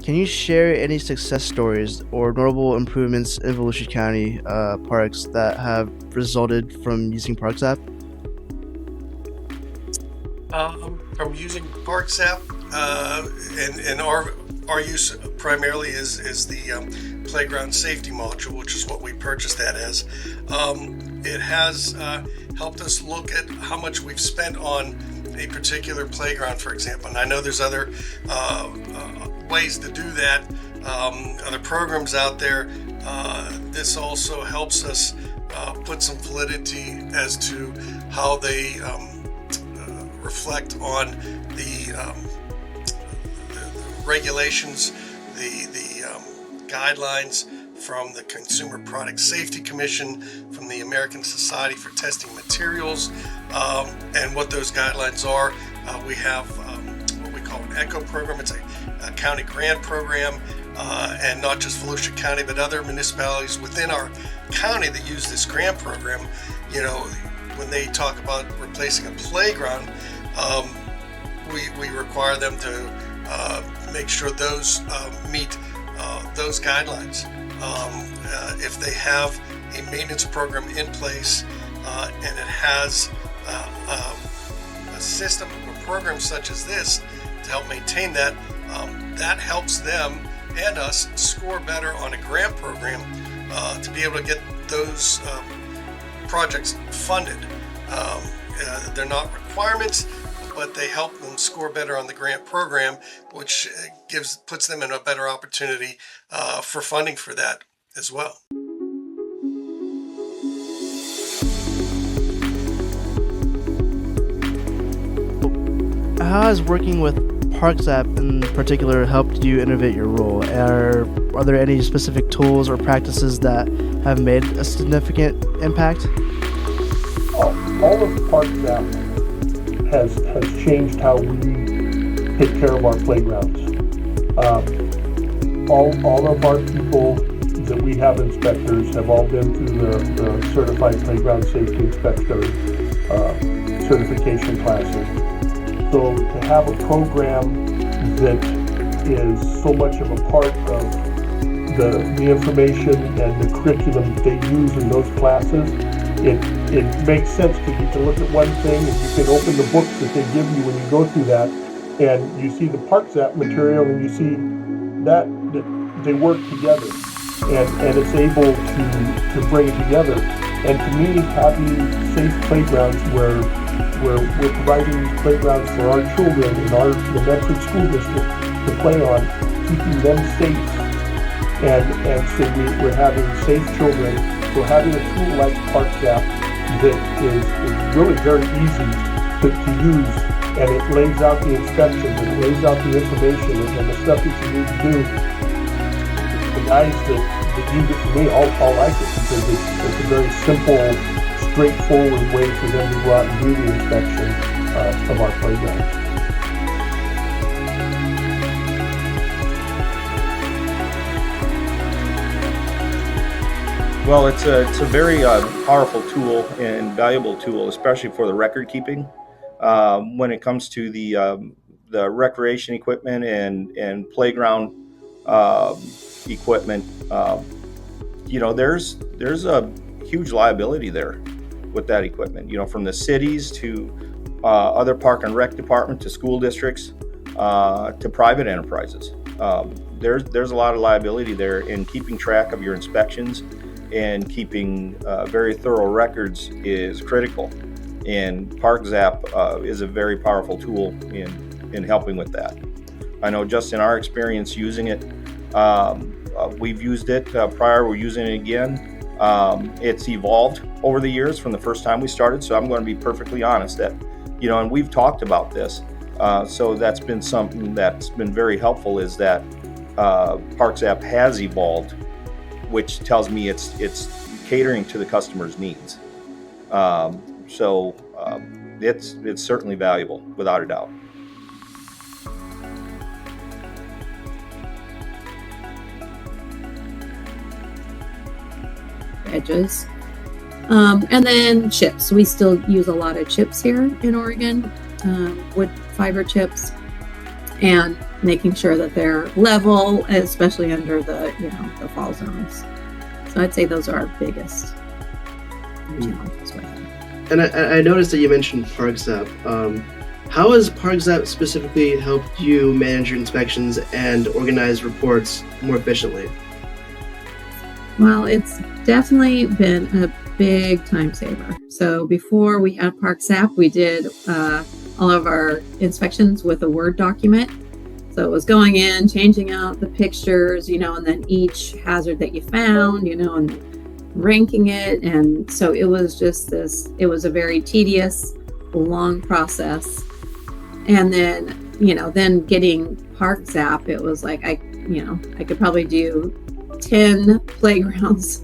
Can you share any success stories or notable improvements in Volusia County parks that have resulted from using ParkZapp? From using ParkZapp, and our use primarily is the playground safety module, which is what we purchased that as. It has helped us look at how much we've spent on a particular playground, for example. And I know there's other ways to do that, other programs out there. This also helps us put some validity as to how they reflect on the regulations, the guidelines from the Consumer Product Safety Commission, from the American Society for Testing Materials, and what those guidelines are. We have what we call an ECHO program. It's a county grant program, and not just Volusia County, but other municipalities within our county that use this grant program. You know, when they talk about replacing a playground, we require them to make sure those meet those guidelines. If they have a maintenance program in place and it has a system or program such as this to help maintain that, that helps them and us score better on a grant program to be able to get those projects funded. They're not requirements, but they help them score better on the grant program, which puts them in a better opportunity for funding for that as well. How has working with ParkZapp in particular helped you innovate your role? Are there any specific tools or practices that have made a significant impact? All of ParkZapp has changed how we take care of our playgrounds. All of our people that we have inspectors have all been through the Certified Playground Safety Inspector certification classes. So to have a program that is so much of a part of the information and the curriculum that they use in those classes, it makes sense because you can look at one thing and you can open the books that they give you when you go through that, and you see the ParkZapp material and you see that they work together, and it's able to bring it together. And to me, having safe playgrounds where we're providing playgrounds for our children in our Medford school district to play on, keeping them safe, and so we're having safe children. So having a tool like ParkZapp that is really very easy to use, and it lays out the inspections, and it lays out the information and the stuff that you need to do. The guys that use it for me all like it because it's a very simple, straightforward way for them to go out and do the inspection of our playgrounds. Well, it's a very powerful tool and valuable tool, especially for the record keeping. When it comes to the recreation equipment and playground equipment, there's a huge liability there with that equipment. From the cities to other park and rec department to school districts to private enterprises. There's a lot of liability there in keeping track of your inspections. And keeping very thorough records is critical. And ParkZapp is a very powerful tool in helping with that. I know just in our experience using it, we've used it prior, we're using it again. It's evolved over the years from the first time we started, so I'm going to be perfectly honest that, and we've talked about this. So that's been something that's been very helpful, is that ParkZapp has evolved, which tells me it's catering to the customer's needs. So it's certainly valuable, without a doubt. Edges. And then chips. We still use a lot of chips here in Oregon, wood fiber chips. and making sure that they're level, especially under the the fall zones. So I'd say those are our biggest challenges with it. And I noticed that you mentioned ParkZapp. How has ParkZapp specifically helped you manage your inspections and organize reports more efficiently? Well, it's definitely been a big time saver. So before we had ParkZapp, we did all of our inspections with a Word document. So it was going in, changing out the pictures, and then each hazard that you found, and ranking it. And so it was just it was a very tedious, long process. And then, then getting ParkZapp, it was like I could probably do 10 playgrounds